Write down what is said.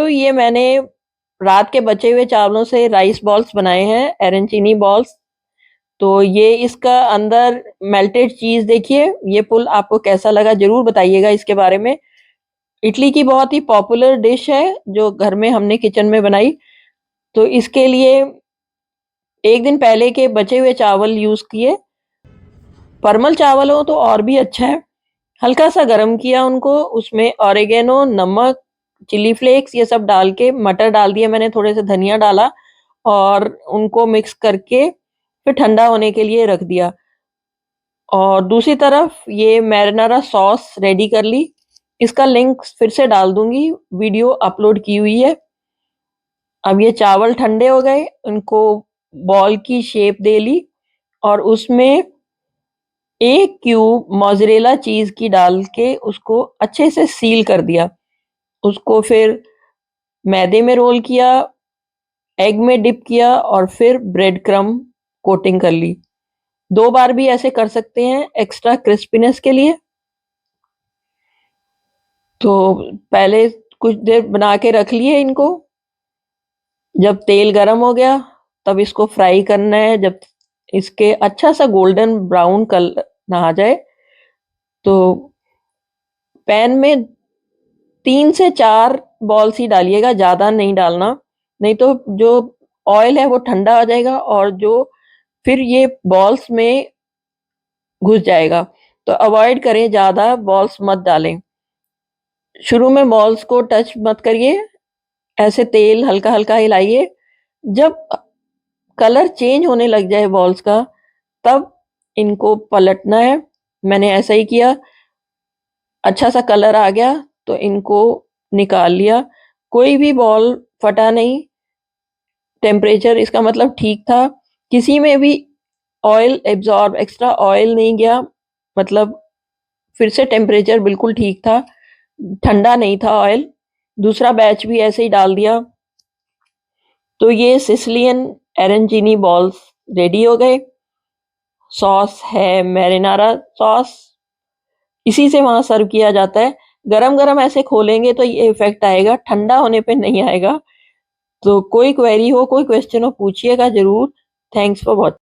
दोस्तों, ये मैंने रात के बचे हुए चावलों से राइस बॉल्स बनाए हैं, अरेंचीनी बॉल्स। तो ये इसका अंदर मेल्टेड चीज़ देखिए, ये पुल आपको कैसा लगा ज़रूर बताइएगा इसके बारे में। इटली की बहुत ही पॉपुलर डिश है, जो घर में हमने किचन में बनाई। तो इसके लिए 1 दिन पहले के बचे हुए चावल यूज़ किए। परमल चावल हो तो और भी अच्छा है। हल्का-सा गरम किया उनको, उसमें ऑरिगेनो, नमक, चिली फ्लेक्स ये सब डाल के मटर डाल दिए मैंने, थोड़े से धनिया डाला और उनको मिक्स करके फिर ठंडा होने के लिए रख दिया। और दूसरी तरफ ये मैरिनारा सॉस रेडी कर ली। इसका लिंक फिर से डाल दूँगी, वीडियो अपलोड की हुई है। अब ये चावल ठंडे हो गए, उनको बॉल की शेप दे ली और उसमें 1 क्यूब मोज़रेला चीज़ की डाल के उसको अच्छे से सील कर दिया। उसको फिर मैदे में रोल किया, एग में डिप किया और फिर ब्रेड क्रम्ब कोटिंग कर ली। 2 बार भी ऐसे कर सकते हैं एक्स्ट्रा क्रिस्पीनेस के लिए। तो पहले कुछ देर बना के रख लिए इनको। जब तेल गरम हो गया, तब इसको फ्राई करना है। जब इसके अच्छा-सा गोल्डन ब्राउन कलर आ जाए, तो पैन में 3 से 4 बॉल्स ही डालिएगा, ज़्यादा नहीं डालना, नहीं तो जो ऑयल है वो ठंडा हो जाएगा और जो फिर ये बॉल्स में घुस जाएगा। तो अवॉइड करें, ज़्यादा बॉल्स मत डालें। शुरू में बॉल्स को टच मत करिए, ऐसे तेल हल्का-हल्का हिलाइए। जब कलर चेंज होने लग जाए बॉल्स का, तब इनको पलटना है। मैंने ऐसा ही किया। अच्छा-सा कलर आ गया, तो इनको निकाल लिया। कोई भी बॉल फटा नहीं, टेम्परेचर इसका मतलब ठीक था। किसी में भी ऑयल एब्ज़ॉर्ब एक्स्ट्रा ऑयल नहीं गया, मतलब फिर से टेम्परेचर बिल्कुल ठीक था, ठंडा नहीं था ऑयल। दूसरा बैच भी ऐसे ही डाल दिया। तो ये सिसिलियन अरेंजीनी बॉल्स रेडी हो गए। सॉस है मैरिनारा सॉस, इसी से वहाँ सर्व किया जाता है। गरम-गरम ऐसे खोलेंगे तो ये इफ़ेक्ट आएगा, ठंडा होने पे नहीं आएगा। तो कोई क्वेरी हो, कोई क्वेश्चन हो, पूछिएगा ज़रूर। Thanks for watching.